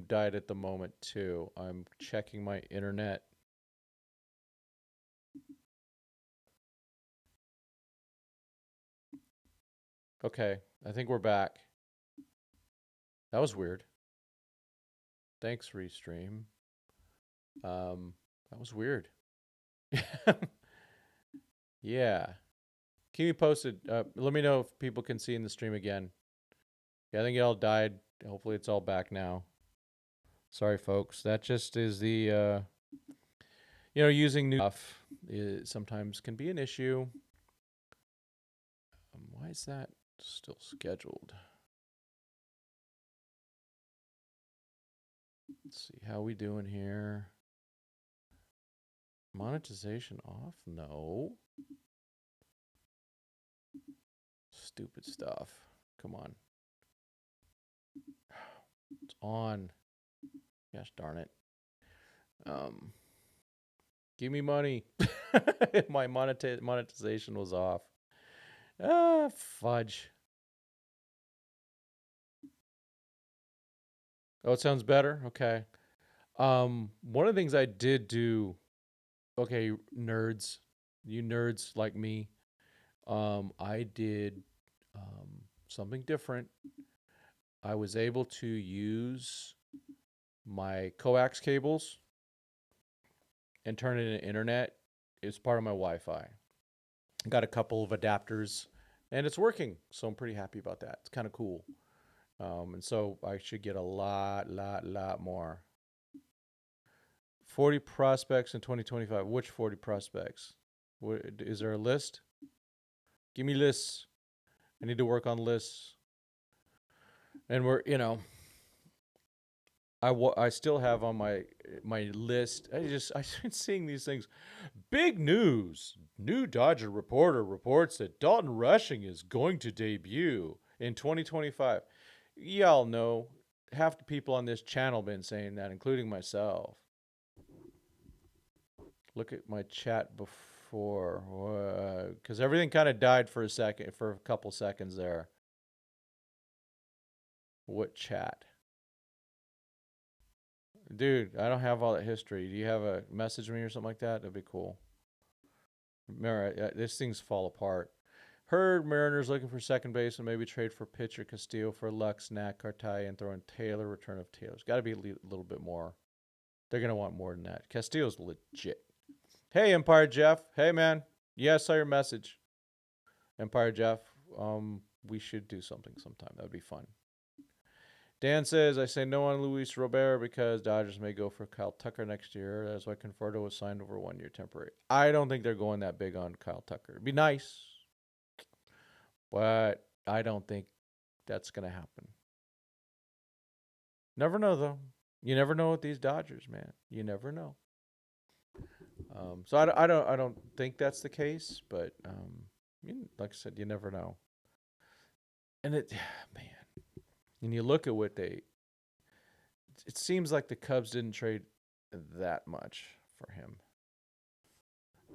died at the moment too. I'm checking my internet. Okay, I think we're back. That was weird. Thanks, Restream. That was weird. Yeah. Keep me posted. Let me know if people can see in the stream again. Yeah, I think it all died. Hopefully it's all back now. Sorry, folks. That just is the, using new stuff sometimes can be an issue. Why is that still scheduled? Let's see. How we doing here? Monetization off? No. Stupid stuff. Come on. It's on. Gosh darn it. Give me money. My monetization was off. Ah, fudge. Oh, it sounds better? Okay. One of the things I did do, okay, nerds, you nerds like me, I did something different. I was able to use my coax cables and turn it into internet. It's part of my Wi-Fi. Got a couple of adapters, and it's working, so I'm pretty happy about that. It's kind of cool. And so I should get a lot more. 40 prospects in 2025. Which 40 prospects? Is there a list? Give me lists. I need to work on lists. And I still have on my list. I've been seeing these things. Big news. New Dodger reporter reports that Dalton Rushing is going to debut in 2025. Y'all know half the people on this channel been saying that, including myself. Look at my chat before, because everything kind of died for a couple seconds there. What chat? Dude, I don't have all that history. Do you have a message me or something like that? That'd be cool. Remember, this thing's fall apart. Heard Mariners looking for second base and maybe trade for pitcher Castillo for Lux, Knack, Cartaya, and throw in Taylor. Return of Taylor's got to be a little bit more. They're gonna want more than that. Castillo's legit. Hey, Empire Jeff. Hey, man. Yeah, I saw your message. Empire Jeff. We should do something sometime. That would be fun. Dan says, I say no on Luis Robert because Dodgers may go for Kyle Tucker next year. That's why Conforto was signed over 1 year temporary. I don't think they're going that big on Kyle Tucker. It'd be nice, but I don't think that's going to happen. Never know, though. You never know with these Dodgers, man. You never know. So I don't think that's the case, but like I said, you never know. And man, and you look at what it seems like the Cubs didn't trade that much for him.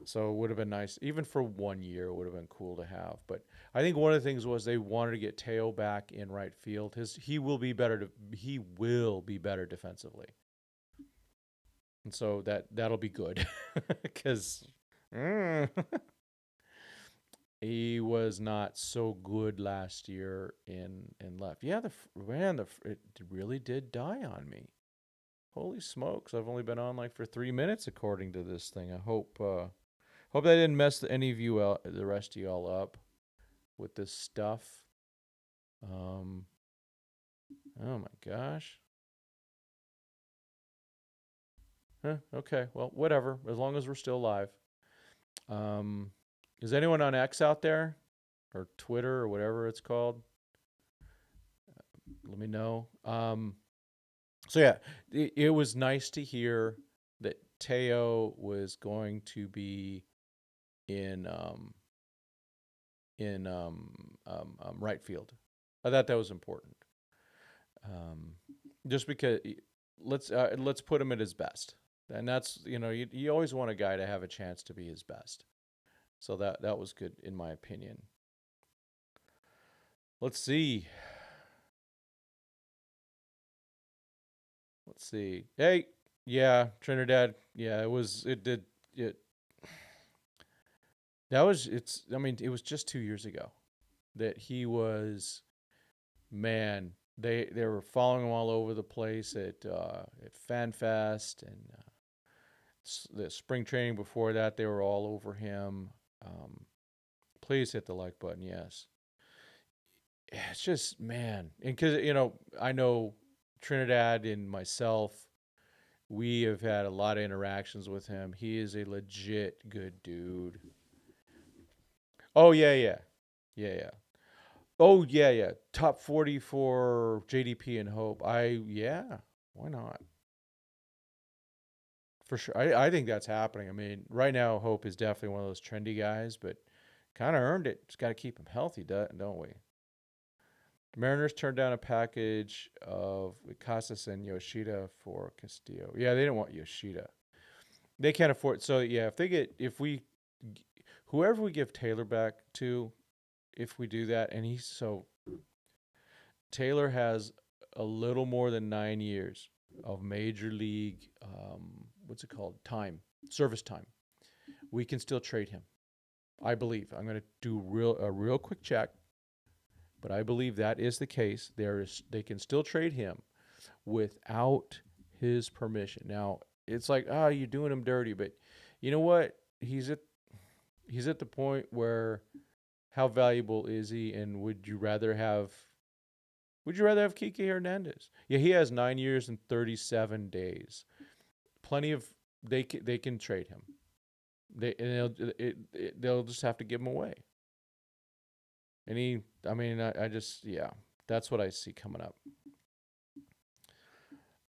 So it would have been nice, even for 1 year, it would have been cool to have. But I think one of the things was they wanted to get Teo back in right field. He will be better defensively. And so that'll be good because he was not so good last year in left. Yeah, it really did die on me. Holy smokes! I've only been on like for 3 minutes according to this thing. I hope that didn't mess any of you out, the rest of y'all up with this stuff. Oh my gosh. Huh, okay, well, whatever. As long as we're still live. Is anyone on X out there, or Twitter, or whatever it's called? Let me know. So yeah, it was nice to hear that Teo was going to be in right field. I thought that was important. Just because let's put him at his best, and that's you always want a guy to have a chance to be his best. So that was good in my opinion. Let's see. Let's see. Hey, yeah, Trinidad. Yeah, it was. It did. It. That was. It's. I mean, it was just 2 years ago that he was. Man, they were following him all over the place at FanFest and the spring training before that. They were all over him. Um, please hit the like button. Yes. It's just man, and because I know Trinidad and myself, we have had a lot of interactions with him. He is a legit good dude. Oh yeah, yeah, yeah, yeah. Oh yeah, yeah. Top 40 for JDP and Hope. Yeah, why not? For sure. I think that's happening. I mean, right now Hope is definitely one of those trendy guys, but kind of earned it. Just got to keep him healthy, don't we? The Mariners turned down a package of Casas and Yoshida for Castillo. Yeah, they didn't want Yoshida. They can't afford. So yeah, whoever we give Taylor back to, if we do that, and Taylor has a little more than 9 years of major league, what's it called? Service time. We can still trade him. I believe. I'm going to do a real quick check, but I believe that is the case. They can still trade him without his permission. Now, it's like, you're doing him dirty, but you know what? He's at the point where how valuable is he, and would you rather have Kike Hernandez? Yeah, he has 9 years and 37 days. Plenty of they can trade him. They'll just have to give him away. And I just yeah, that's what I see coming up.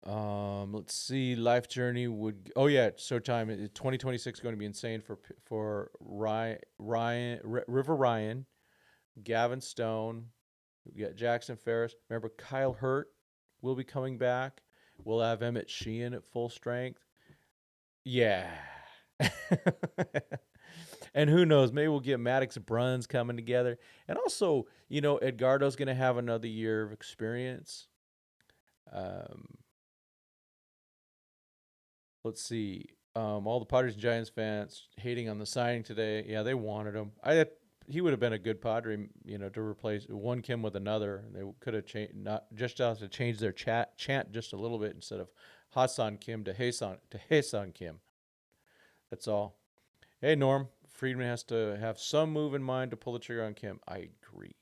Let's see. Life journey would. Oh yeah, Showtime. 2026 is going to be insane for River Ryan, Gavin Stone. We got Jackson Ferris. Remember Kyle Hurt will be coming back. We'll have Emmett Sheehan at full strength. Yeah. And who knows? Maybe we'll get Maddox Bruns coming together. And also, Edgardo's going to have another year of experience. Um, let's see. All the Padres and Giants fans hating on the signing today. Yeah, they wanted him. He would have been a good Padre, to replace one Kim with another. They could have changed, not just to change their chant just a little bit instead of Hye-Seong Kim to Hye-Seong Kim. That's all. Hey Norm, Friedman has to have some move in mind to pull the trigger on Kim. I agree.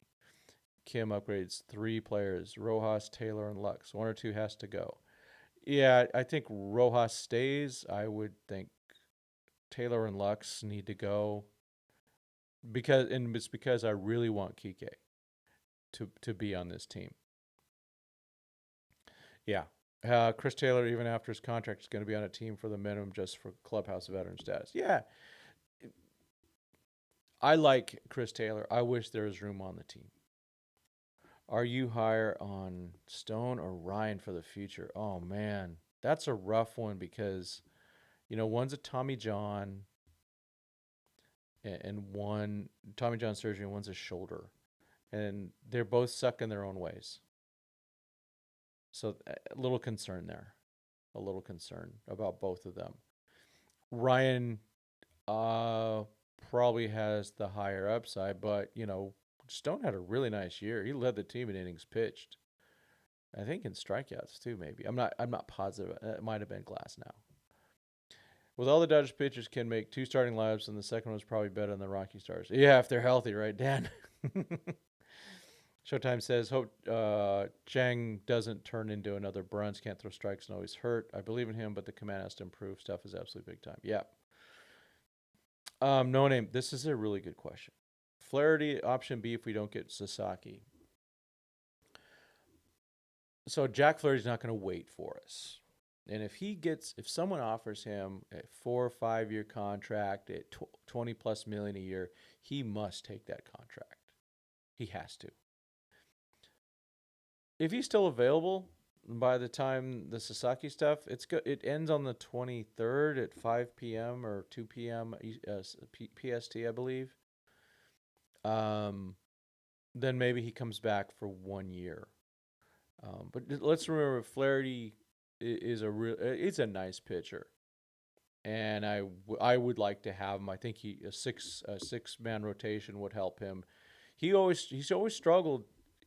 Kim upgrades 3 players: Rojas, Taylor, and Lux. 1 or 2 has to go. Yeah, I think Rojas stays. I would think Taylor and Lux need to go it's because I really want Kike to be on this team. Yeah. Chris Taylor, even after his contract, is going to be on a team for the minimum just for clubhouse veteran status. Yeah. I like Chris Taylor. I wish there was room on the team. Are you higher on Stone or Ryan for the future? Oh, man. That's a rough one because, one's a Tommy John and one Tommy John surgery and one's a shoulder. And they're both suck in their own ways. So a little concern there. A little concern about both of them. Ryan probably has the higher upside, but Stone had a really nice year. He led the team in innings pitched. I think in strikeouts too, maybe. I'm not positive. It might have been Glass now. With all the Dodgers pitchers can make 2 starting lineups, and the second one's probably better than the Rocky Stars. Yeah, if they're healthy, right, Dan? Showtime says, hope Chang doesn't turn into another Bruns, can't throw strikes and always hurt. I believe in him, but the command has to improve. Stuff is absolutely big time. Yeah. No name. This is a really good question. Flaherty, option B if we don't get Sasaki. So Jack Flaherty's not going to wait for us. And if someone offers him a 4 or 5 year contract at 20 plus million a year, he must take that contract. He has to. If he's still available by the time the Sasaki stuff, it ends on the 23rd at 5 p.m. or 2 p.m. PST, I believe. Then maybe he comes back for 1 year. But let's remember, Flaherty is it's a nice pitcher, and I would like to have him. I think a six man rotation would help him. He's always struggled,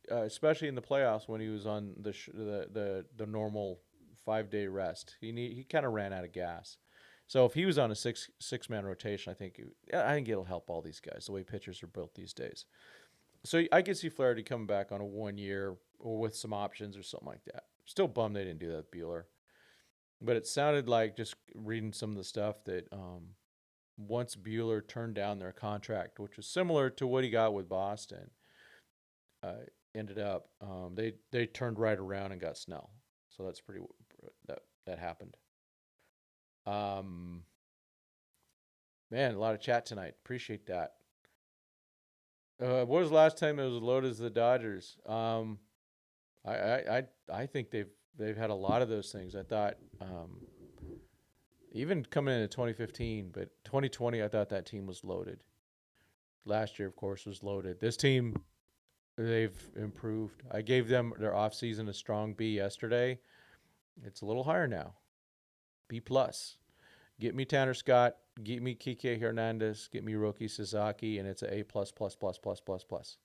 especially in the playoffs when he was on the normal 5 day rest. He kind of ran out of gas. So if he was on a six man rotation, I think it'll help all these guys the way pitchers are built these days. So I could see Flaherty coming back on a 1 year or with some options or something like that. Still bummed they didn't do that with Bueller. But it sounded like, just reading some of the stuff, that once Bueller turned down their contract, which was similar to what he got with Boston, ended up they turned right around and got Snell. So that's that happened. Man, a lot of chat tonight. Appreciate that. What was the last time it was loaded as the Dodgers? I think they've had a lot of those things. I thought even coming into 2015, but 2020, I thought that team was loaded. Last year, of course, was loaded. This team, they've improved. I gave them their offseason a strong B yesterday. It's a little higher now. B plus. Get me Tanner Scott. Get me Kike Hernandez. Get me Roki Sasaki, and it's an A plus plus plus plus plus plus.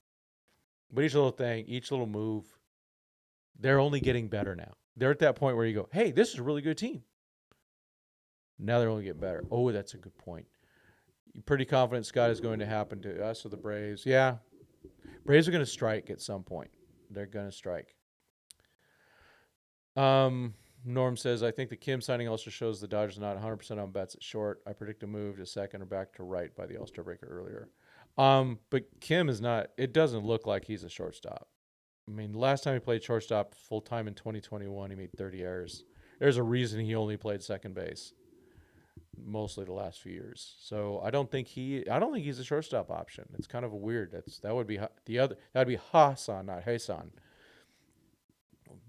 But each little thing, each little move, they're only getting better now. They're at that point where you go, hey, this is a really good team. Now they're only getting better. Oh, that's a good point. You're pretty confident Scott is going to happen to us or the Braves. Yeah. Braves are going to strike at some point. They're going to strike. Norm says, I think the Kim signing also shows the Dodgers are not 100% on Betts at short. I predict a move to second or back to right by the All-Star breaker earlier. But Kim is not, it doesn't look like he's a shortstop. I mean, last time he played shortstop full-time in 2021, he made 30 errors. There's a reason he only played second base mostly the last few years. So I don't think he's a shortstop option. It's kind of a weird. That'd be Hye-Seong, not Hye-Seong.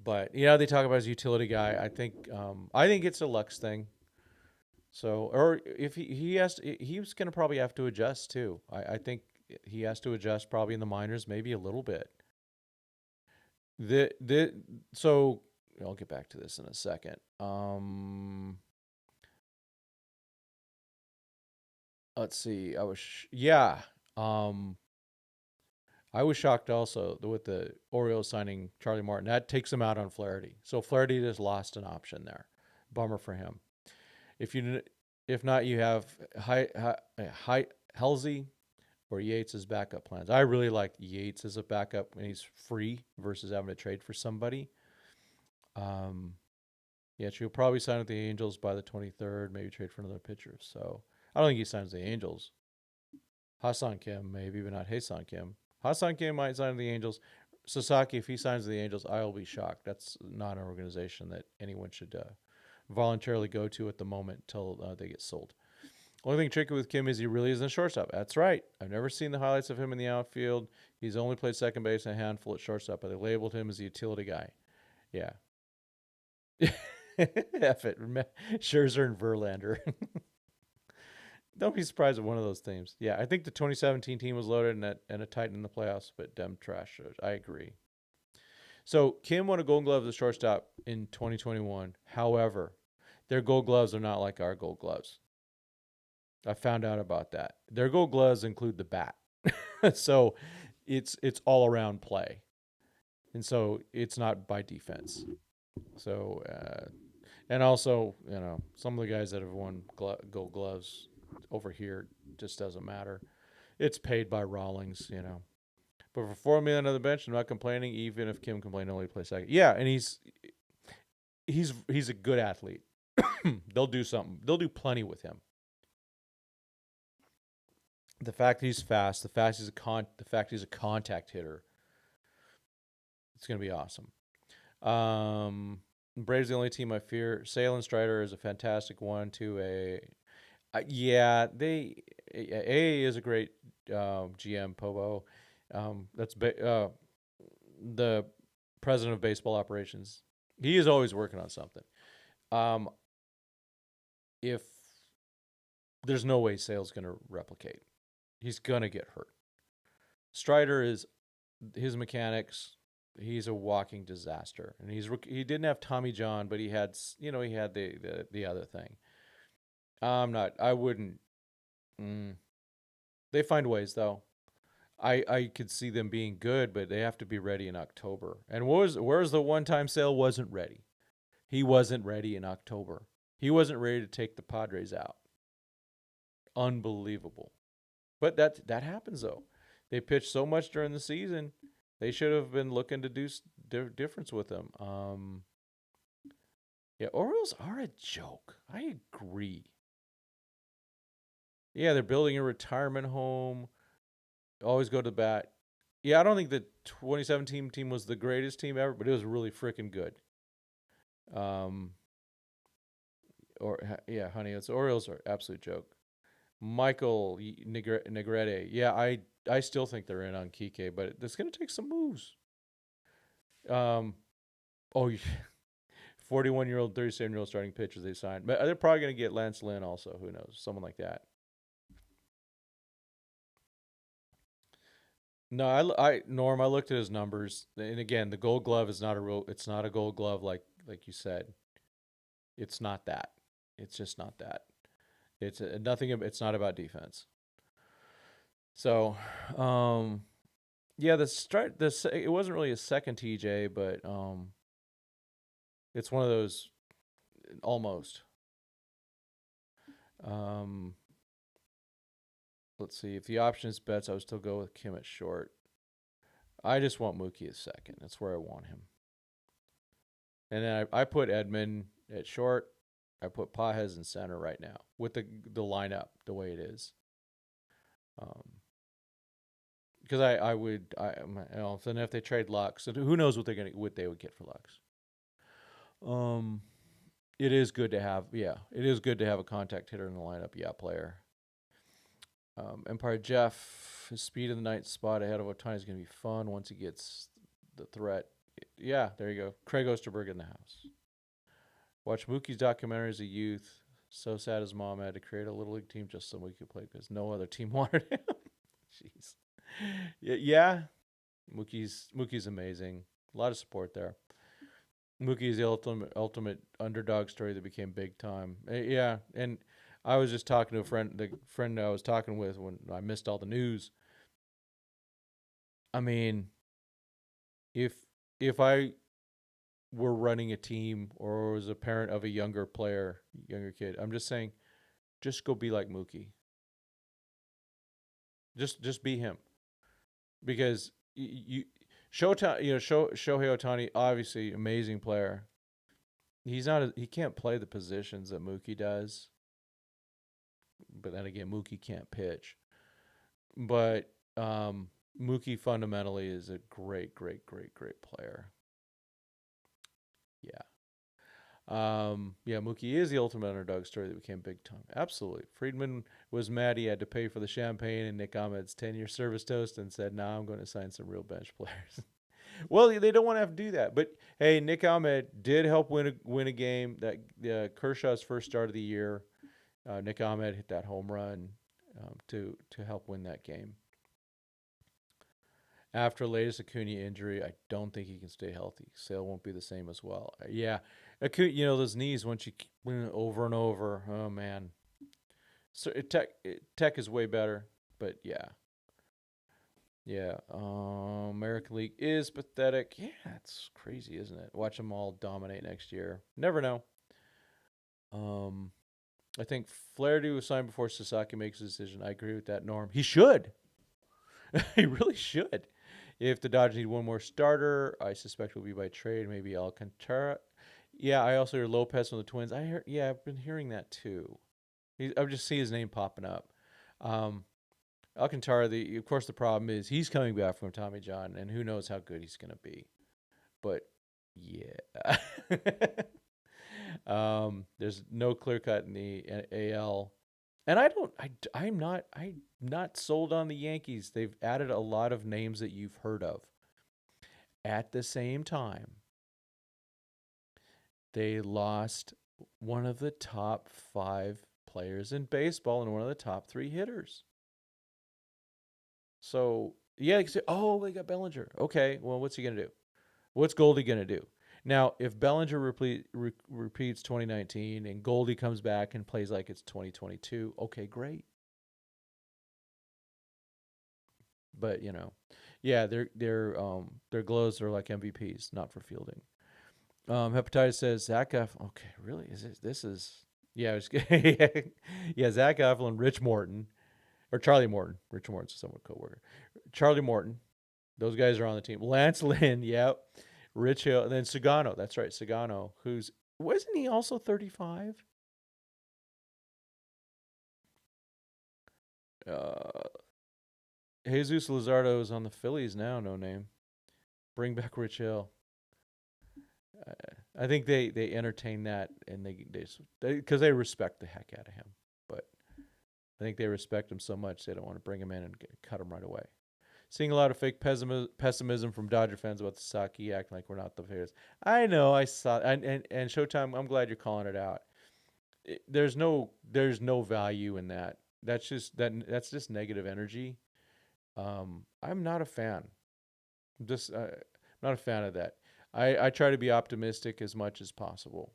But they talk about his utility guy. I think it's a Lux thing. So, or if he's going to probably have to adjust too. I think he has to adjust probably in the minors, maybe a little bit. So I'll get back to this in a second. Let's see. I was shocked also with the Orioles signing Charlie Martin. That takes him out on Flaherty. So Flaherty just lost an option there. Bummer for him. If not, you have Halsey or Yates as backup plans. I really like Yates as a backup when he's free versus having to trade for somebody. She'll probably sign with the Angels by the 23rd, maybe trade for another pitcher. So I don't think he signs the Angels. Hye-Seong Kim, maybe, but not Hye-Seong Kim. Hye-Seong Kim might sign the Angels. Sasaki, if he signs the Angels, I will be shocked. That's not an organization that anyone should voluntarily go to at the moment until they get sold. Only thing tricky with Kim is he really isn't a shortstop. That's right. I've never seen the highlights of him in the outfield. He's only played second base and a handful at shortstop, but they labeled him as a utility guy. Yeah. F it. Scherzer and Verlander. Don't be surprised at one of those teams. Yeah, I think the 2017 team was loaded and a Titan in the playoffs, but them trash. I agree. So Kim won a Gold Glove as a shortstop in 2021. However, their Gold Gloves are not like our Gold Gloves. I found out about that. Their Gold Gloves include the bat, so it's all around play, and so it's not by defense. So and also some of the guys that have won Gold Gloves over here just doesn't matter. It's paid by Rawlings, But for $4 million on the bench, I'm not complaining. Even if Kim complained, only play second. Yeah, and he's a good athlete. They'll do something. They'll do plenty with him. The fact that he's fast, the fact he's a contact hitter, it's gonna be awesome. Braves the only team I fear. Sale and Strider is a fantastic one. A is a great GM, Povo. That's the president of baseball operations. He is always working on something. If there's no way Sale's going to replicate, he's going to get hurt. Strider is his mechanics. he's a walking disaster. And he didn't have Tommy John, but he had he had the other thing. I wouldn't. Mm, they find ways though. I could see them being good, but they have to be ready in October. And where's the one-time sale wasn't ready? He wasn't ready in October. He wasn't ready to take the Padres out. Unbelievable. But that happens though. They pitched so much during the season. They should have been looking to do difference with them. Yeah, Orioles are a joke. I agree. Yeah, they're building a retirement home. Always go to the bat. Yeah, I don't think the 2017 team was the greatest team ever, but it was really freaking good. Um, yeah, honey, it's Orioles are absolute joke. Michael Negrete. Yeah, I still think they're in on Kike, but it's going to take some moves. Um, oh, 41-year-old, 37-year-old starting pitchers they signed. But they're probably going to get Lance Lynn also. Who knows? Someone like that. No, Norm, I looked at his numbers, and again, the Gold Glove is not a real. It's not a Gold Glove like you said. It's not that. It's just not that. It's nothing. It's not about defense. So, yeah, it wasn't really a second TJ, but it's one of those almost. Um, let's see. If the option is Betts, I would still go with Kim at short. I just want Mookie at second. That's where I want him. And then I put Edman at short. I put Pajes in center right now with the lineup the way it is. Because then if they trade Lux, so who knows what they would get for Lux. It is good to have a contact hitter in the lineup. Yeah, player. Empire Jeff, his speed in the ninth spot ahead of Ohtani is going to be fun once he gets the threat. Yeah, there you go. Craig Osterberg in the house. Watch Mookie's documentary as a youth. So sad his mom had to create a little league team just so Mookie could play because no other team wanted him. Jeez. Yeah. Mookie's amazing. A lot of support there. Mookie's the ultimate underdog story that became big time. Yeah, and I was just talking to the friend I was talking with when I missed all the news. I mean, if I were running a team or was a parent of a younger kid, I'm just saying, just go be like Mookie. Just be him, because Shohei Ohtani, obviously amazing player. He can't play the positions that Mookie does. But then again, Mookie can't pitch. But Mookie fundamentally is a great player. Yeah. Yeah, Mookie is the ultimate underdog story that became big time. Absolutely. Friedman was mad he had to pay for the champagne and Nick Ahmed's 10-year service toast and said, "Nah, I'm going to sign some real bench players." Well, they don't want to have to do that. But hey, Nick Ahmed did help win a game. That Kershaw's first start of the year. Nick Ahmed hit that home run to help win that game. After latest Acuna injury, I don't think he can stay healthy. Sale won't be the same as well. Yeah, Acuna, those knees once you over and over. Oh man. So Tech is way better, but yeah. American League is pathetic. Yeah, it's crazy, isn't it? Watch them all dominate next year. Never know. I think Flaherty was signed before Sasaki makes a decision. I agree with that, Norm. He should. He really should. If the Dodgers need one more starter, I suspect it will be by trade. Maybe Alcantara. Yeah, I also hear Lopez from the Twins. I've been hearing that too. I just see his name popping up. Alcantara. Of course, the problem is he's coming back from Tommy John, and who knows how good he's going to be. But yeah, there's no clear cut in the AL. And I'm not sold on the Yankees. They've added a lot of names that you've heard of. At the same time, they lost one of the top 5 players in baseball and one of the top 3 hitters. So, yeah, you can say, oh, they got Bellinger. Okay, well, what's he going to do? What's Goldie going to do? Now, if Bellinger repeats 2019 and Goldie comes back and plays like it's 2022, okay, great. But yeah, their glows are like MVPs, not for fielding. Hepatitis says Zach Eflin. Okay, really? This is yeah, yeah. Zach Eflin, Rich Morton, or Charlie Morton. Rich Morton's a somewhat coworker. Charlie Morton. Those guys are on the team. Lance Lynn, yep. Rich Hill, and then Sagano. That's right, Sagano. Who's wasn't he also 35? Uh, Jesus Luzardo is on the Phillies now. No name. Bring back Rich Hill. I think they entertain that, and they because they respect the heck out of him. But I think they respect him so much they don't want to bring him in and cut him right away. Seeing a lot of fake pessimism from Dodger fans about the Saki acting like we're not the favorites. I know, I saw, and Showtime. I'm glad you're calling it out. There's no value in that. That's just negative energy. I'm not a fan. Just not a fan of that. I try to be optimistic as much as possible,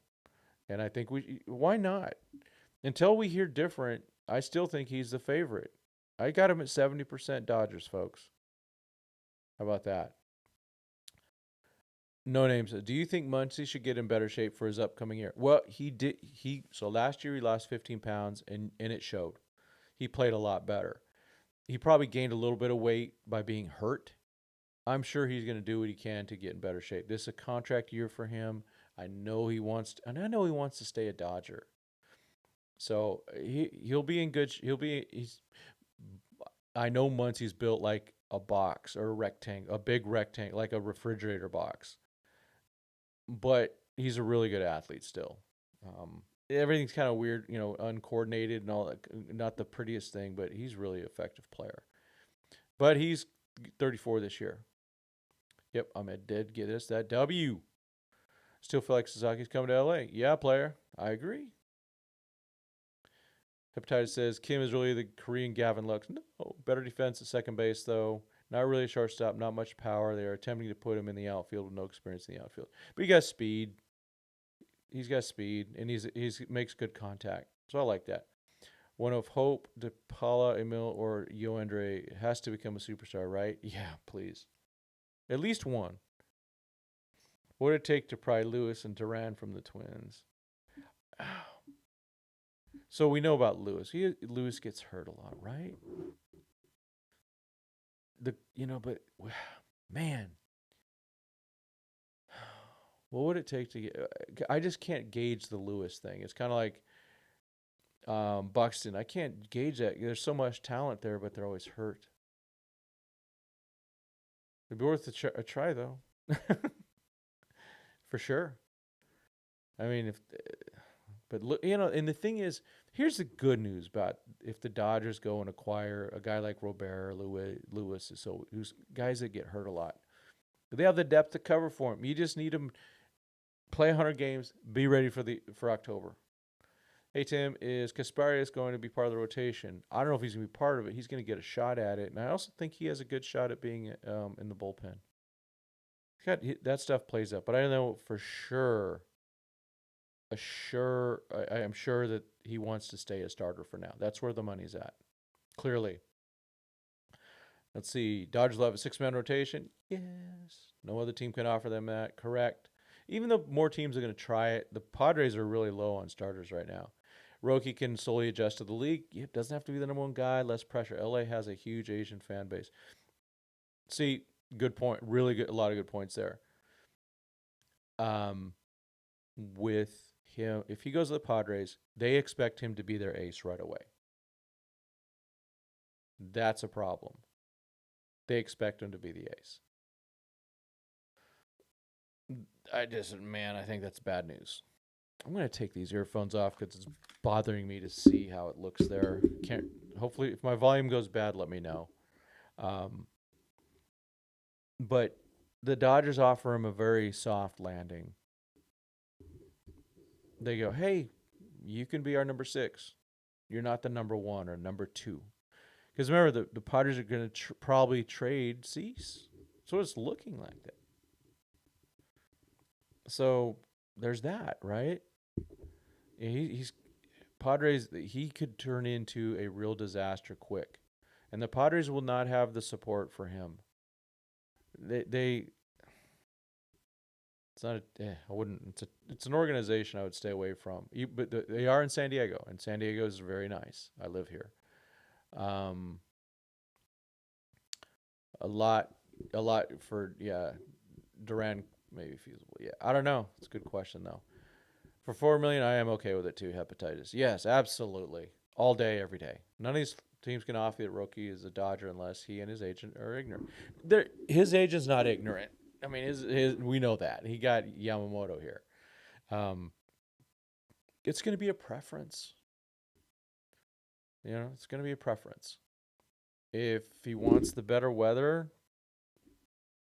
and I think why not? Until we hear different, I still think he's the favorite. I got him at 70% Dodgers, folks. How about that? No names. Do you think Muncy should get in better shape for his upcoming year? Well, he did. So last year he lost 15 pounds, and it showed. He played a lot better. He probably gained a little bit of weight by being hurt. I'm sure he's going to do what he can to get in better shape. This is a contract year for him. I know he wants to, and I know he wants to stay a Dodger. So he'll be in good. He's. I know Muncie's built like a box or a rectangle, a big rectangle, like a refrigerator box. But he's a really good athlete still. Everything's kind of weird, uncoordinated and all that. Not the prettiest thing, but he's really an effective player. But he's 34 this year. Yep, Ahmed did get us that W. Still feel like Suzuki's coming to LA. Yeah, player. I agree. Hepatitis says Kim is really the Korean Gavin Lux. No, better defense at second base though. Not really a shortstop. Not much power. They are attempting to put him in the outfield with no experience in the outfield. But he got speed. He's got speed, and he's makes good contact. So I like that. One of Hope, DePaula, Emil, or Yoandre has to become a superstar, right? Yeah, please. At least one. What would it take to pry Lewis and Duran from the Twins? So we know about Lewis. Lewis gets hurt a lot, right? But man, what would it take to get? I just can't gauge the Lewis thing. It's kind of like Buxton. I can't gauge that. There's so much talent there, but they're always hurt. It'd be worth a try, though, for sure. I mean, but and the thing is, here's the good news about if the Dodgers go and acquire a guy like Robert or Lewis, who's guys that get hurt a lot. They have the depth to cover for him. You just need him play 100 games, be ready for October. Hey Tim, is Kasparius going to be part of the rotation? I don't know if he's going to be part of it. He's going to get a shot at it, and I also think he has a good shot at being in the bullpen. That stuff plays up, but I don't know for sure. I am sure that he wants to stay a starter for now. That's where the money's at. Clearly. Let's see. Dodgers will have a 6-man rotation. Yes. No other team can offer them that. Correct. Even though more teams are going to try it, the Padres are really low on starters right now. Roki can slowly adjust to the league. It doesn't have to be the number one guy. Less pressure. LA has a huge Asian fan base. See, good point. Really good. A lot of good points there. With him, if he goes to the Padres, they expect him to be their ace right away. That's a problem. They expect him to be the ace. I think that's bad news. I'm going to take these earphones off because it's bothering me to see how it looks there. Hopefully, if my volume goes bad, let me know. But the Dodgers offer him a very soft landing. They go, hey, you can be our number 6. You're not the number 1 or number 2. Because remember, the Padres are going to probably trade Cease. So it's looking like that. So there's that, right? He's Padres. He could turn into a real disaster quick, and the Padres will not have the support for him. They it's not. I wouldn't. It's an organization I would stay away from. But they are in San Diego, and San Diego is very nice. I live here. Um, a lot, a lot for Duran maybe feasible. Yeah, I don't know. It's a good question though. For 4 million, I am okay with it too. Hepatitis, yes, absolutely, all day, every day. None of these teams can offer the rookie as a Dodger unless he and his agent are ignorant. His agent's not ignorant. I mean, his we know that he got Yamamoto here. Um, it's going to be a preference. It's going to be a preference. If he wants the better weather,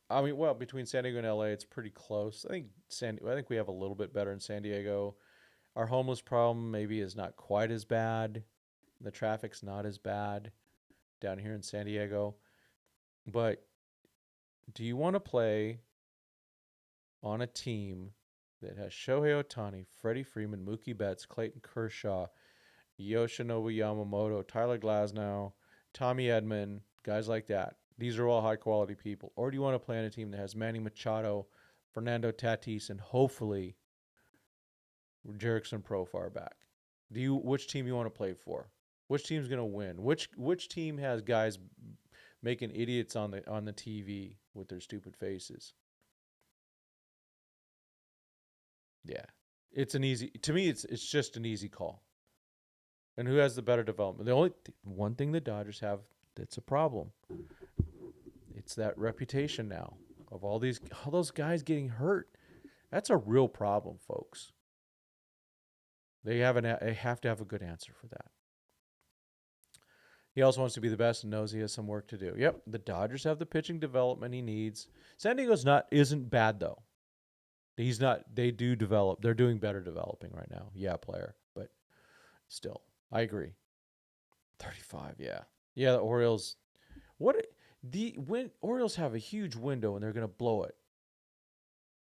I mean, well, between San Diego and LA, it's pretty close. I think we have a little bit better in San Diego. Our homeless problem maybe is not quite as bad. The traffic's not as bad down here in San Diego. But do you want to play on a team that has Shohei Ohtani, Freddie Freeman, Mookie Betts, Clayton Kershaw, Yoshinobu Yamamoto, Tyler Glasnow, Tommy Edman, guys like that? These are all high quality people. Or do you want to play on a team that has Manny Machado, Fernando Tatis, and hopefully Jerickson Profar back? Which team you want to play for? Which team's gonna win? Which team has guys making idiots on the TV with their stupid faces? Yeah, it's an easy to me. It's just an easy call. And who has the better development? The only one thing the Dodgers have that's a problem. It's that reputation now of all those guys getting hurt. That's a real problem, folks. They have to have a good answer for that. He also wants to be the best and knows he has some work to do. Yep, the Dodgers have the pitching development he needs. San Diego's isn't bad though. He's not. They do develop. They're doing better developing right now. Yeah, player, but still, I agree. 35. Yeah, yeah. The Orioles. What Orioles have a huge window and they're gonna blow it,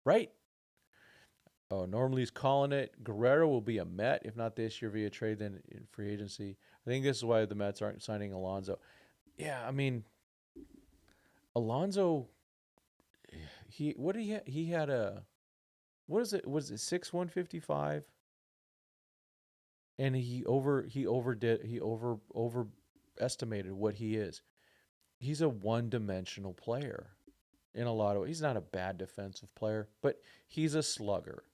right? Oh, normally he's calling it. Guerrero will be a Met, if not this year via trade, then in free agency. I think this is why the Mets aren't signing Alonso. Yeah, I mean, Alonso, he had a what is it? Was it 6'155"? And he overestimated what he is. He's a one-dimensional player in a lot of ways. He's not a bad defensive player, but he's a slugger.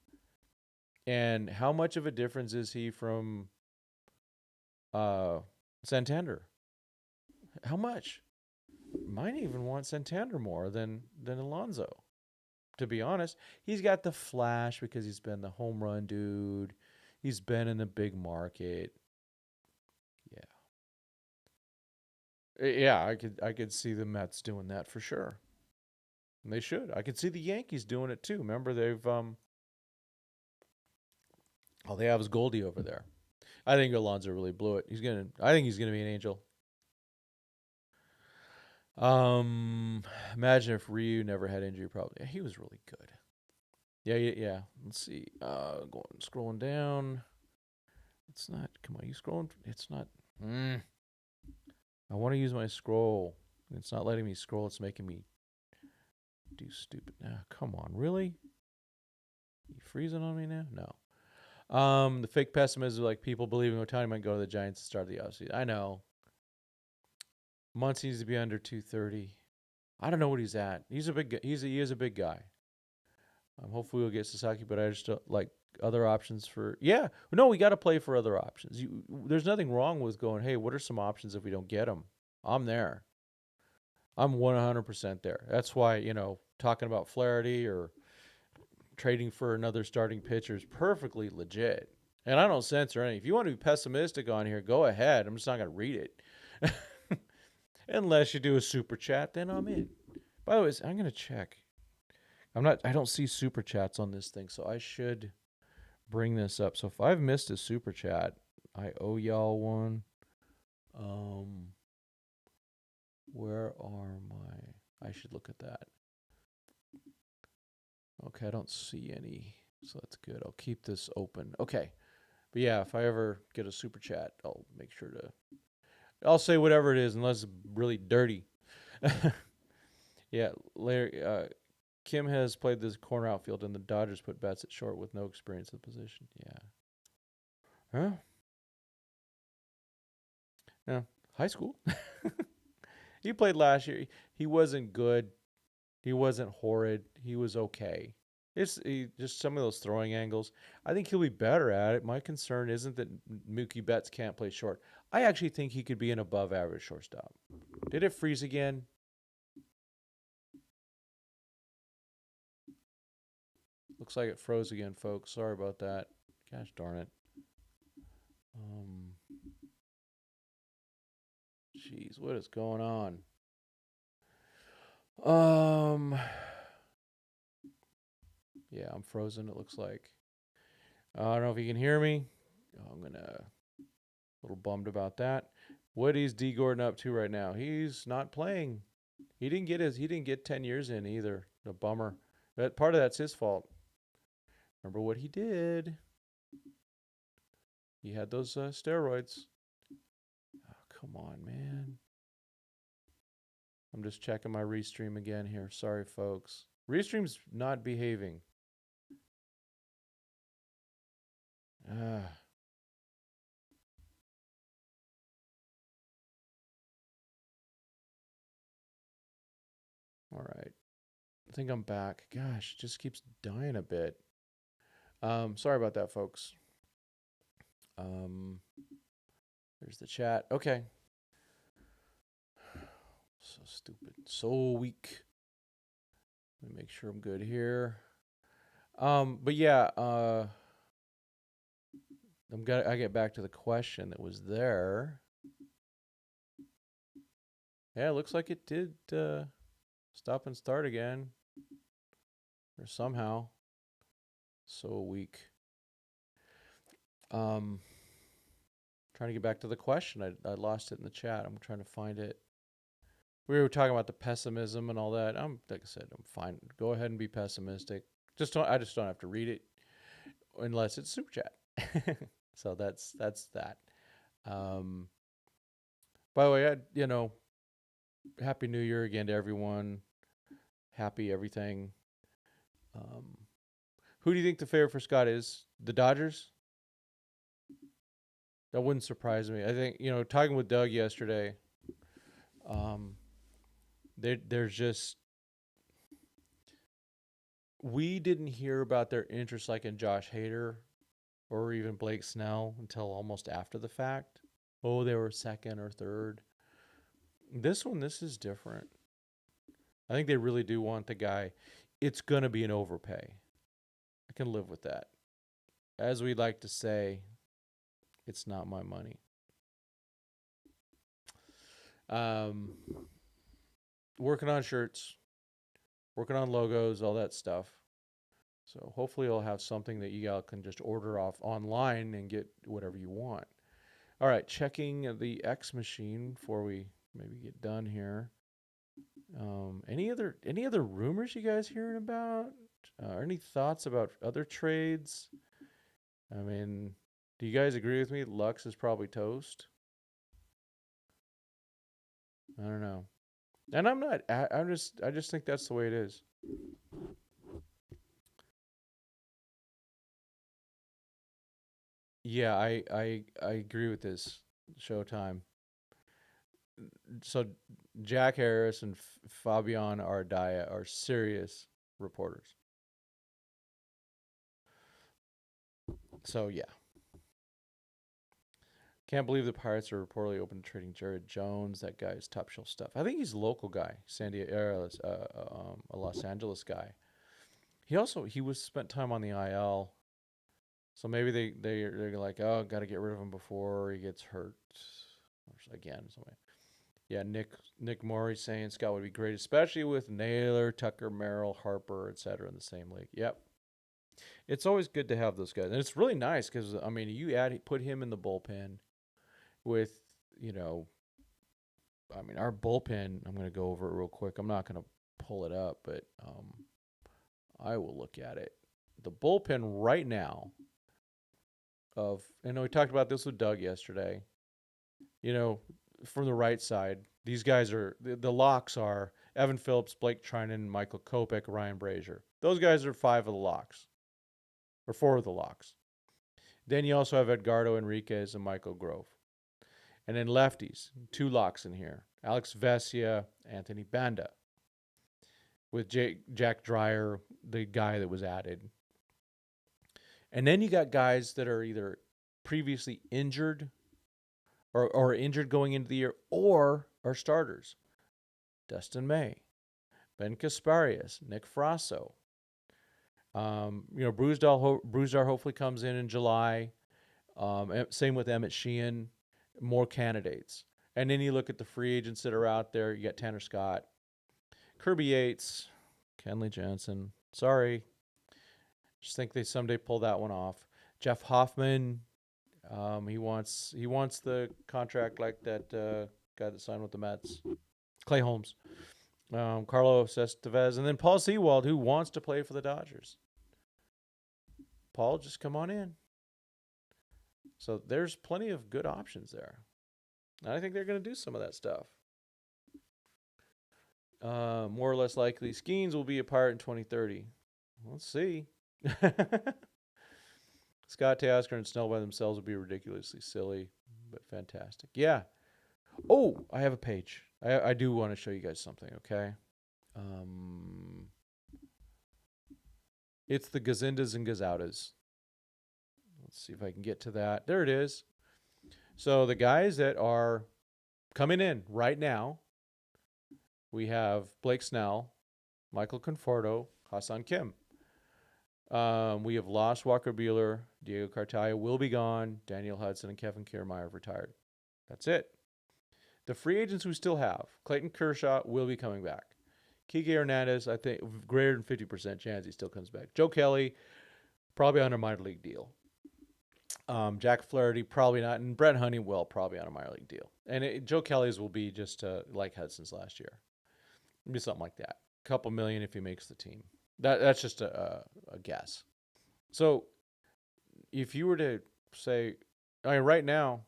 And how much of a difference is he from Santander? How much? Might even want Santander more than Alonso. To be honest, he's got the flash because he's been the home run dude. He's been in the big market. Yeah, I could see the Mets doing that for sure. And they should. I could see the Yankees doing it too. Remember all they have is Goldie over there. I think Alonso really blew it. I think he's gonna be an angel. Imagine if Ryu never had injury problems. Yeah, he was really good. Yeah, yeah, yeah. Let's see. Scrolling down. It's not. Come on, you scrolling? It's not. I want to use my scroll. It's not letting me scroll. It's making me do stupid. Come on, really? You freezing on me now? No. The fake pessimism, like people believing Ohtani might go to the Giants to start the offseason. I know. Muncy needs to be under 230. I don't know what he's at. He's a big. He is a big guy. Hopefully we'll get Sasaki, but I just don't like other options for. Yeah, no, we got to play for other options. There's nothing wrong with going. Hey, what are some options if we don't get them? I'm there. I'm 100% there. That's why talking about Flaherty or trading for another starting pitcher is perfectly legit. And I don't censor any. If you want to be pessimistic on here, go ahead. I'm just not going to read it. Unless you do a super chat, then I'm in. By the way, I'm going to check. I don't see super chats on this thing, so I should bring this up. So if I've missed a super chat, I owe y'all one. Where are my... I should look at that. Okay, I don't see any, so that's good. I'll keep this open. Okay. But yeah, if I ever get a super chat, I'll make sure to. I'll say whatever it is, unless it's really dirty. Yeah, Larry. Kim has played this corner outfield, and the Dodgers put Betts at short with no experience in the position. Yeah. Huh? Yeah. High school. He played last year. He wasn't good. He wasn't horrid. He was okay. Just some of those throwing angles. I think he'll be better at it. My concern isn't that Mookie Betts can't play short. I actually think he could be an above average shortstop. Did it freeze again? Looks like it froze again, folks. Sorry about that. Gosh darn it. Jeez, what is going on? Yeah, I'm frozen. It looks like. I don't know if you can hear me. I'm a little bummed about that. What is D Gordon up to right now? He's not playing. He didn't get 10 years in either. A bummer. But part of that's his fault. Remember what he did? He had those steroids. Oh, come on, man. I'm just checking my restream again here. Sorry, folks. Restream's not behaving. Ah. All right. I think I'm back. Gosh, it just keeps dying a bit. Sorry about that, folks. There's the chat. Okay. So stupid. So weak. Let me make sure I'm good here. But yeah, I get back to the question that was there. Yeah, it looks like it did stop and start again. Or somehow. So weak. Trying to get back to the question. I lost it in the chat. I'm trying to find it. We were talking about the pessimism and all that. Like I said, I'm fine. Go ahead and be pessimistic. I just don't have to read it unless it's super chat. So that's that. By the way, Happy New Year again to everyone. Happy everything. Who do you think the favorite for Scott is? The Dodgers? That wouldn't surprise me. I think, talking with Doug yesterday, there's just, we didn't hear about their interest like in Josh Hader or even Blake Snell until almost after the fact. Oh, they were second or third. This is different. I think they really do want the guy. It's going to be an overpay. I can live with that. As we like to say, it's not my money. Working on shirts, working on logos, all that stuff. So hopefully I'll have something that you all can just order off online and get whatever you want. All right, checking the X machine before we maybe get done here. Any other rumors you guys hearing about? Any thoughts about other trades? I mean, do you guys agree with me? Lux is probably toast. I don't know, and I'm not. I just think that's the way it is. Yeah, I agree with this. Showtime. So Jack Harris and Fabian Ardaya are serious reporters. So yeah. Can't believe the Pirates are reportedly open to trading Jared Jones. That guy is top shelf stuff. I think he's a local guy, a Los Angeles guy. He was spent time on the IL, so maybe they're like, oh, got to get rid of him before he gets hurt again. Yeah, Nick Morey saying Scott would be great, especially with Naylor, Tucker, Merrill, Harper, etc. in the same league. Yep. It's always good to have those guys, and it's really nice because you put him in the bullpen with our bullpen. I'm going to go over it real quick. I'm not going to pull it up, but I will look at it. The bullpen right now we talked about this with Doug yesterday. From the right side, these guys are, the locks are Evan Phillips, Blake Trinan, Michael Kopech, Ryan Brazier. Those guys are 5 of the locks, or 4 of the locks. Then you also have Edgardo Enriquez and Michael Grove. And then lefties, 2 locks in here. Alex Vesia, Anthony Banda. With Jack Dreyer, the guy that was added. And then you got guys that are either previously injured or injured going into the year or are starters. Dustin May, Ben Kasparias, Nick Frasso. Bruzdar hopefully comes in July. Same with Emmett Sheehan. More candidates. And then you look at the free agents that are out there. You got Tanner Scott, Kirby Yates, Kenley Jansen. Sorry. Just think they someday pull that one off. Jeff Hoffman. He wants the contract like that guy that signed with the Mets. Clay Holmes. Carlos Estevez. And then Paul Sewald, who wants to play for the Dodgers. Paul, just come on in. So there's plenty of good options there. And I think they're going to do some of that stuff. More or less likely, Skeens will be a Pirate in 2030. Let's see. Scott Teoscar and Snell by themselves would be ridiculously silly, but fantastic. Yeah. Oh, I have a page. I do want to show you guys something, okay? It's the Gazindas and Gazaudas. Let's see if I can get to that. There it is. So the guys that are coming in right now, we have Blake Snell, Michael Conforto, Hye-Seong Kim. We have lost Walker Buehler, Diego Cartaya will be gone, Daniel Hudson and Kevin Kiermaier have retired. That's it. The free agents we still have, Clayton Kershaw will be coming back. Kike Hernandez, I think greater than 50% chance he still comes back. Joe Kelly, probably on a minor league deal. Jack Flaherty, probably not. And Brett Honeywell, probably on a minor league deal. And Joe Kelly's will be just like Hudson's last year. It'll be something like that. A couple million if he makes the team. That's just a guess. So if you were to say, right now,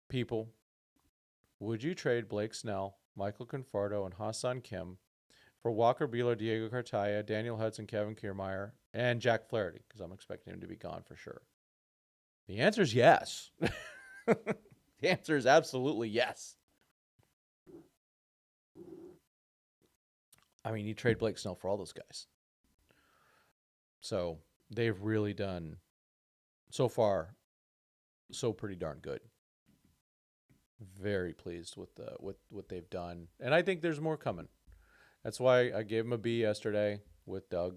people, would you trade Blake Snell, Michael Conforto, and Hye-Seong Kim for Walker Buehler, Diego Cartaya, Daniel Hudson, Kevin Kiermaier, and Jack Flaherty? Because I'm expecting him to be gone for sure. The answer is yes. The answer is absolutely yes. You trade Blake Snell for all those guys. So they've really done, so far, so pretty darn good. Very pleased with what they've done. And I think there's more coming. That's why I gave him a B yesterday with Doug.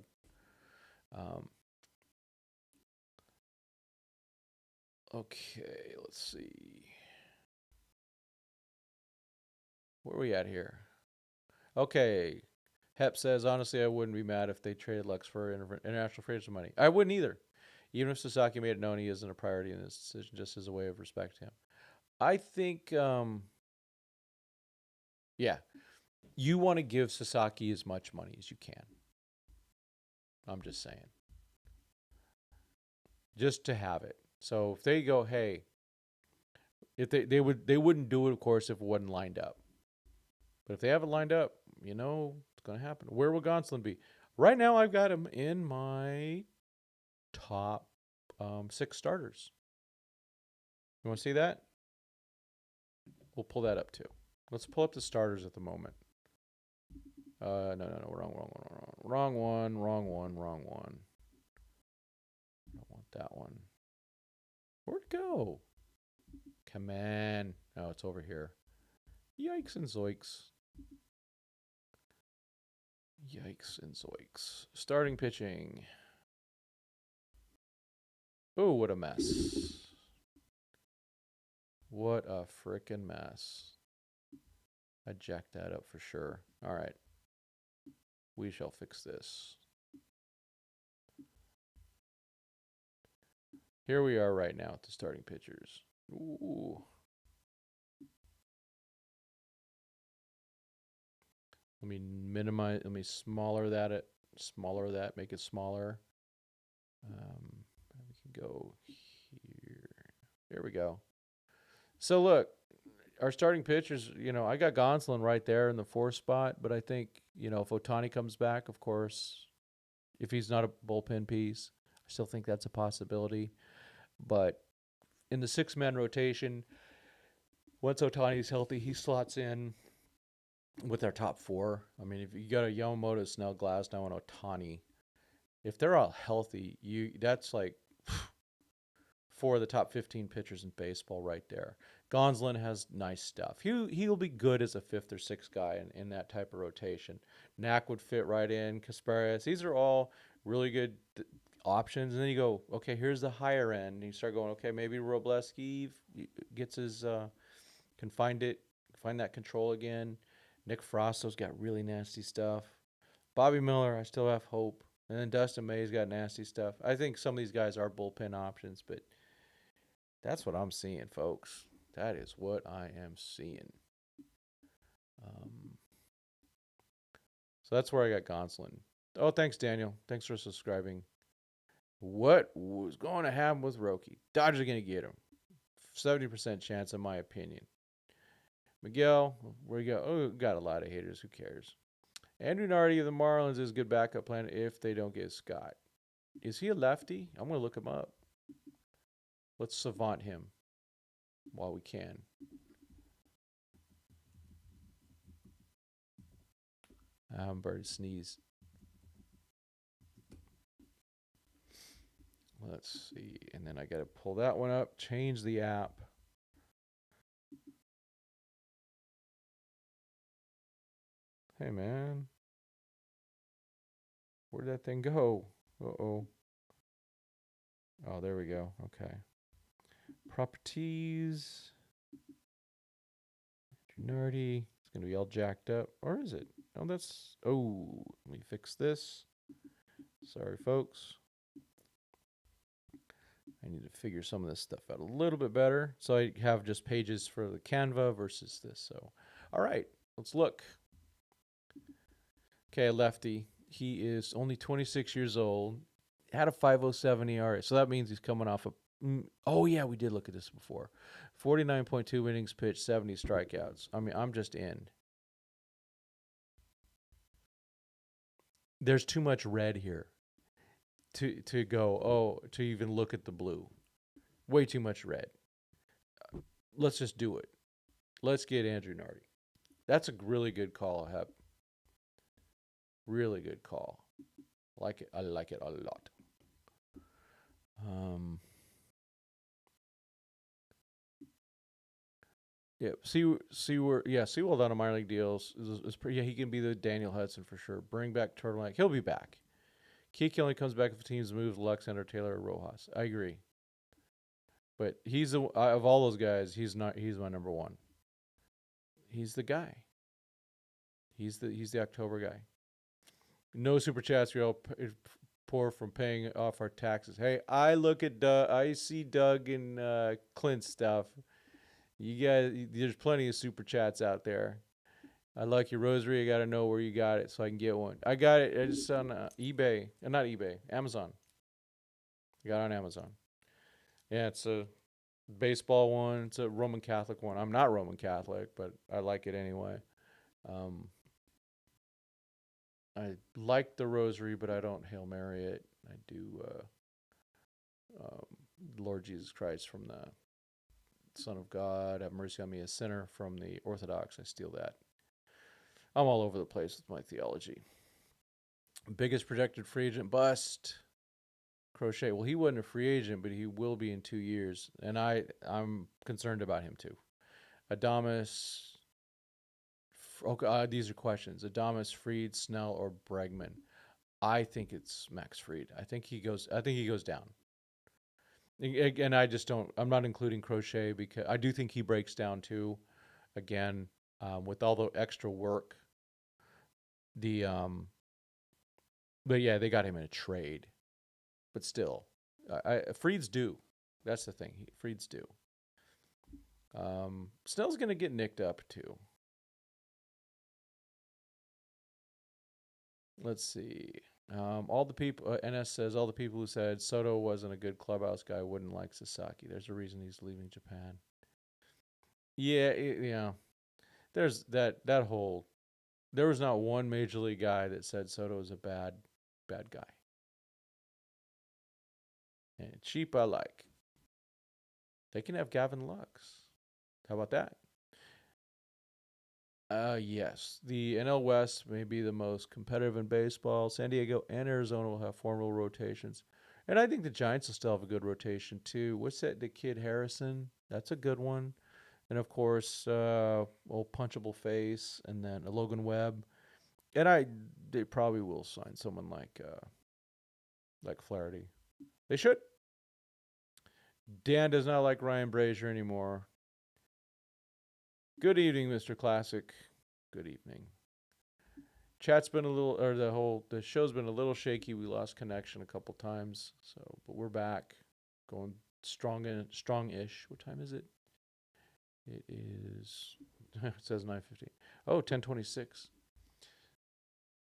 Okay, let's see. Where are we at here? Okay. Hep says, honestly, I wouldn't be mad if they traded Lux for international free agent money. I wouldn't either. Even if Sasaki made it known he isn't a priority in this decision, just as a way of respect to him. I think, you want to give Sasaki as much money as you can. I'm just saying. Just to have it. So if they go, hey, if they wouldn't do it, of course, if it wasn't lined up. But if they have it lined up, it's going to happen. Where will Gonsolin be? Right now, I've got him in my top 6 starters. You want to see that? We'll pull that up too. Let's pull up the starters at the moment. No, wrong one. I don't want that one. Where'd it go? Come on. Oh, it's over here. Yikes and zoiks. Yikes and zoiks. Starting pitching. Oh, what a mess. What a frickin' mess. I jacked that up for sure. All right. We shall fix this. Here we are right now at the starting pitchers. Ooh. Let me minimize, let me smaller that smaller that, make it smaller. We can go here. There we go. So look, our starting pitchers, I got Gonsolin right there in the 4th spot, but I think, if Ohtani comes back, of course, if he's not a bullpen piece, I still think that's a possibility. But in the 6-man rotation, once Ohtani's healthy, he slots in with our top 4. I mean, if you got a Yamamoto, Snell, Glasnow, and Ohtani, if they're all healthy, that's like 4 of the top 15 pitchers in baseball right there. Gonsolin has nice stuff. He'll be good as a 5th or 6th guy in that type of rotation. Knack would fit right in. Kasparov. These are all really good options. And then you go, okay, here's the higher end. And you start going, okay, maybe Robleski gets his can find that control again. Nick Frosso's got really nasty stuff. Bobby Miller, I still have hope. And then Dustin May's got nasty stuff. I think some of these guys are bullpen options, but that's what I'm seeing, folks. That is what I am seeing. So that's where I got Gonsolin. Oh, thanks, Daniel. Thanks for subscribing. What was going to happen with Roki? Dodgers are going to get him. 70% chance, in my opinion. Miguel, where you go? Oh, got a lot of haters. Who cares? Andrew Nardi of the Marlins is a good backup plan if they don't get Scott. Is he a lefty? I'm going to look him up. Let's savant him while we can. I'm about to sneeze. Let's see. And then I got to pull that one up, change the app. Hey, man. Where'd that thing go? Uh-oh. Oh, there we go. Okay. Properties. Nerdy. It's going to be all jacked up. Or is it? Oh, that's... Oh, let me fix this. Sorry, folks. I need to figure some of this stuff out a little bit better. So I have just pages for the Canva versus this. So, all right. Let's look. Okay, lefty. He is only 26 years old. Had a 5.07 ERA. So that means he's coming off a... Oh, yeah, we did look at this before. 49.2 innings pitched, 70 strikeouts. I mean, I'm just in. There's too much red here to go, to even look at the blue. Way too much red. Let's just do it. Let's get Andrew Nardi. That's a really good call, Hep. Really good call. Like it. I like it a lot. Yeah, Sewell on a minor league deals is pretty. Yeah, he can be the Daniel Hudson for sure. Bring back Turtleneck. He'll be back. Kiki only comes back if the teams move Alexander, Taylor, or Rojas. I agree. But he's of all those guys, he's my number one. He's the guy. He's the October guy. No super chats. We're all poor from paying off our taxes. Hey, I see Doug and Clint's stuff. You guys, there's plenty of super chats out there. I like your rosary. I got to know where you got it so I can get one. I got it. It's on eBay. Not eBay. Amazon. I got it on Amazon. Yeah, it's a baseball one. It's a Roman Catholic one. I'm not Roman Catholic, but I like it anyway. I like the rosary, but I don't Hail Mary it. I do Lord Jesus Christ from the Son of God, have mercy on me, a sinner, from the Orthodox. I steal that. I'm all over the place with my theology. Biggest projected free agent bust. Crochet. Well, he wasn't a free agent, but he will be in 2 years. And I'm concerned about him too. Adames. Okay, these are questions. Adames, Fried, Snell, or Bregman. I think it's Max Fried. I think he goes down. And I just don't. I'm not including Crochet because I do think he breaks down too. Again, with all the extra work. But yeah, they got him in a trade. But still, Fried's due. That's the thing. Fried's due. Snell's gonna get nicked up too. Let's see. All the people, NS says, all the people who said Soto wasn't a good clubhouse guy wouldn't like Sasaki. There's a reason he's leaving Japan. Yeah, there's that whole. There was not one major league guy that said Soto was a bad guy. And cheap, I like. They can have Gavin Lux. How about that? Yes. The NL West may be the most competitive in baseball. San Diego and Arizona will have formidable rotations. And I think the Giants will still have a good rotation, too. What's that? The kid Harrison? That's a good one. And, of course, old punchable face. And then a Logan Webb. And they probably will sign someone like Flaherty. They should. Dan does not like Ryan Brazier anymore. Good evening, Mr. Classic. Good evening. Chat's been a little, or the show's been a little shaky. We lost connection a couple times, but we're back, going strong-ish. What time is it? It is. It says 9:15. Oh, 10:26.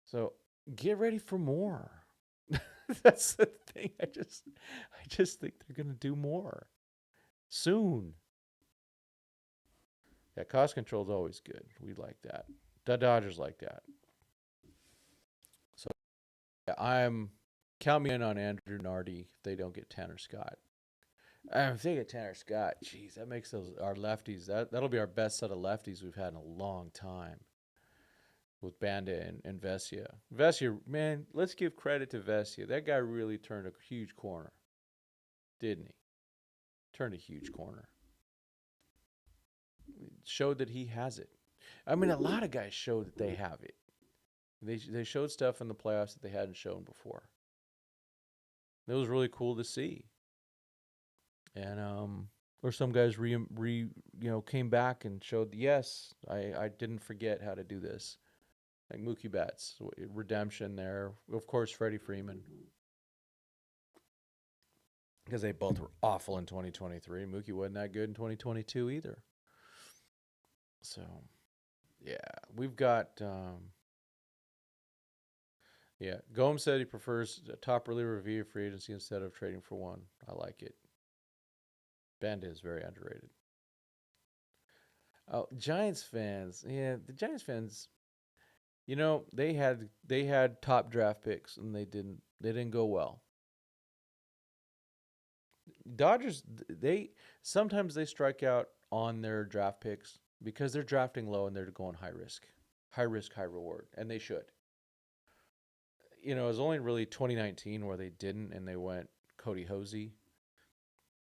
So get ready for more. That's the thing. I just think they're gonna do more soon. Yeah, cost control is always good. We like that. The Dodgers like that. So yeah, count me in on Andrew Nardi if they don't get Tanner Scott. If they get Tanner Scott, geez, that makes our lefties. That'll be our best set of lefties we've had in a long time. With Banda and Vesia. Vesia, man, let's give credit to Vesia. That guy really turned a huge corner, didn't he? Turned a huge corner. Showed that he has it. I mean, a lot of guys showed that they have it. They showed stuff in the playoffs that they hadn't shown before. It was really cool to see. And or some guys came back and showed, yes, I didn't forget how to do this. Like Mookie Betts, redemption there. Of course, Freddie Freeman, because they both were awful in 2023. Mookie wasn't that good in 2022 either. So, yeah, we've got. Yeah, Gomes said he prefers a top reliever via free agency instead of trading for one. I like it. Banda is very underrated. Oh, Giants fans. Yeah, the Giants fans. They had top draft picks and they didn't go well. Dodgers, they sometimes they strike out on their draft picks because they're drafting low and they're going high risk, high reward, and they should. It was only really 2019 where they didn't, and they went Cody Hosey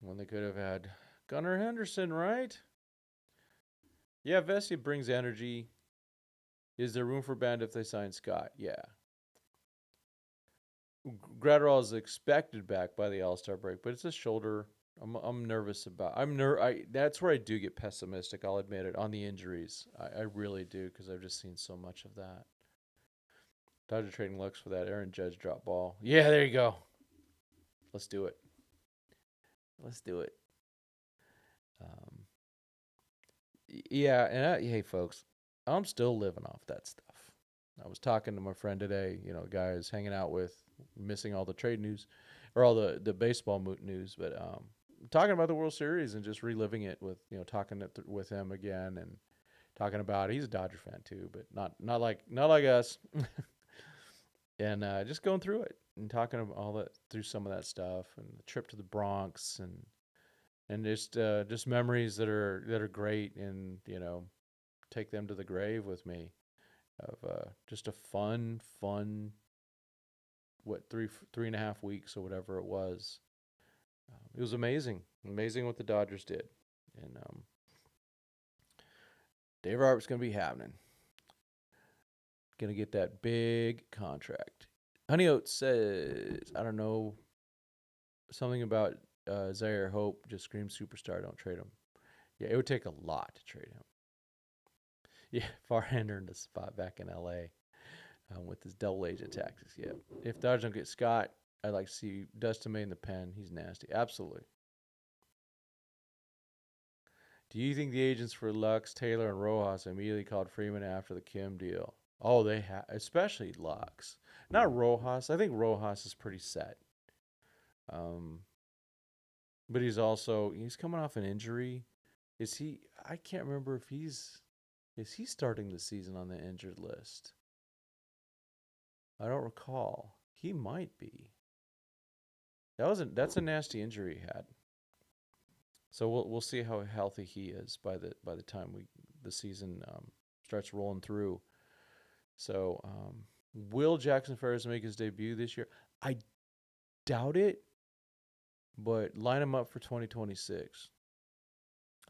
when they could have had Gunnar Henderson, right? Yeah, Vesey brings energy. Is there room for Band if they sign Scott? Yeah. Gratterall is expected back by the All-Star break, but it's a shoulder. I'm nervous about. That's where I do get pessimistic. I'll admit it on the injuries. I really do because I've just seen so much of that. Dodger trading Lux for that Aaron Judge drop ball. Yeah, there you go. Let's do it. Let's do it. Yeah, and hey, folks, I'm still living off that stuff. I was talking to my friend today. A guy I was hanging out with, missing all the trade news, or all the baseball news, but talking about the World Series and just reliving it with talking with him again and talking about he's a Dodger fan too, but not like us, and just going through it and talking about all that through some of that stuff and the trip to the Bronx and just memories that are great and take them to the grave with me of just a fun what 3.5 weeks or whatever it was. It was amazing what the Dodgers did, and Dave Roberts gonna be happening. Gonna get that big contract. Honey Oats says, I don't know, something about Zaire Hope just screams superstar. Don't trade him. Yeah, it would take a lot to trade him. Yeah, Farhander in the spot back in L.A. With his double agent taxes. Yeah, if Dodgers don't get Scott, I'd like to see Dustin May in the pen. He's nasty. Absolutely. Do you think the agents for Lux, Taylor, and Rojas immediately called Freeman after the Kim deal? Oh, they have, especially Lux. Not Rojas. I think Rojas is pretty set. But he's coming off an injury. Is he? I can't remember if is he starting the season on the injured list? I don't recall. He might be. That's a nasty injury he had. So we'll see how healthy he is by the time the season starts rolling through. So will Jackson Ferris make his debut this year? I doubt it, but line him up for 2026.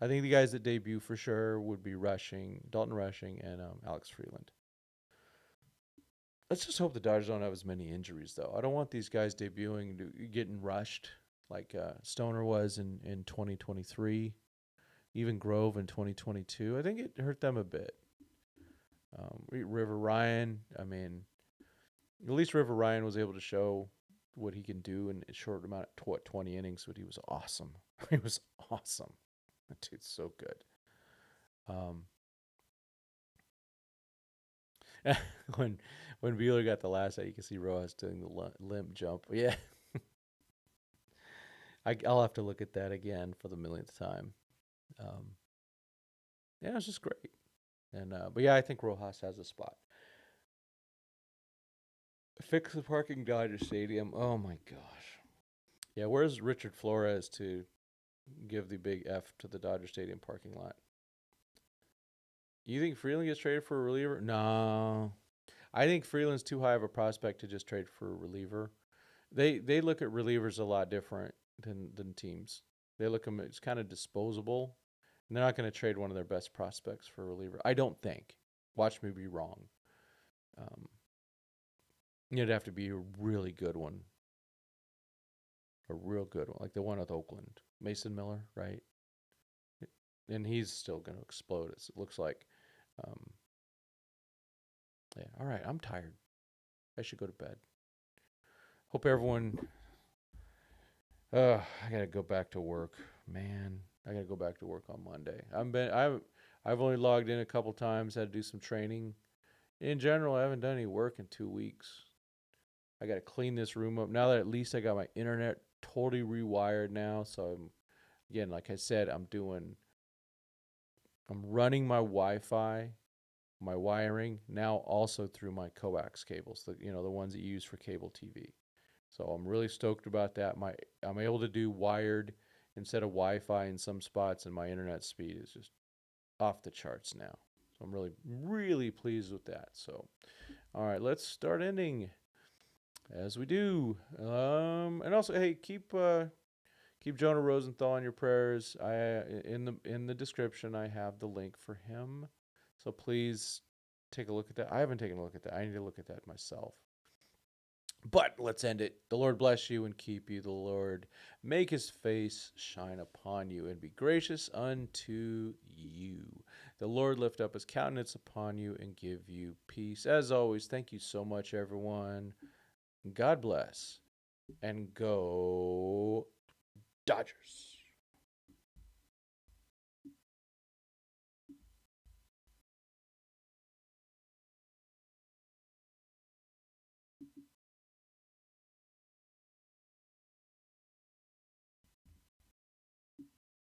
I think the guys that debut for sure would be Dalton Rushing, and Alex Freeland. Let's just hope the Dodgers don't have as many injuries, though. I don't want these guys debuting getting rushed like Stoner was in 2023, even Grove in 2022. I think it hurt them a bit. River Ryan, I mean, at least River Ryan was able to show what he can do in a short amount of 20 innings, but he was awesome. He was awesome. That dude's so good. When Buehler got the last out, you can see Rojas doing the limp jump. Yeah. I'll have to look at that again for the millionth time. Yeah, it's just great. And but yeah, I think Rojas has a spot. Fix the parking Dodger Stadium. Oh my gosh. Yeah, where's Richard Flores to give the big F to the Dodger Stadium parking lot? You think Freeland gets traded for a reliever? No. I think Freeland's too high of a prospect to just trade for a reliever. They look at relievers a lot different than teams. They look at them as kind of disposable. And they're not going to trade one of their best prospects for a reliever. I don't think. Watch me be wrong. It'd have to be a really good one. A real good one. Like the one with Oakland. Mason Miller, right? And he's still going to explode, it looks like. Yeah, all right. I'm tired. I should go to bed. Hope everyone... I got to go back to work. Man, I got to go back to work on Monday. I've only logged in a couple times, had to do some training. In general, I haven't done any work in 2 weeks. I got to clean this room up. Now that at least I got my internet totally rewired now. So, again, like I said, I'm running my Wi-Fi, my wiring, now also through my coax cables, the ones that you use for cable TV. So I'm really stoked about that. I'm able to do wired instead of Wi-Fi in some spots, and my internet speed is just off the charts now. So I'm really, really pleased with that. So, all right, let's start ending as we do. And also, hey, keep Jonah Rosenthal in your prayers. In the description, I have the link for him. So please take a look at that. I haven't taken a look at that. I need to look at that myself. But let's end it. The Lord bless you and keep you. The Lord make his face shine upon you and be gracious unto you. The Lord lift up his countenance upon you and give you peace. As always, thank you so much, everyone. God bless. And go Dodgers.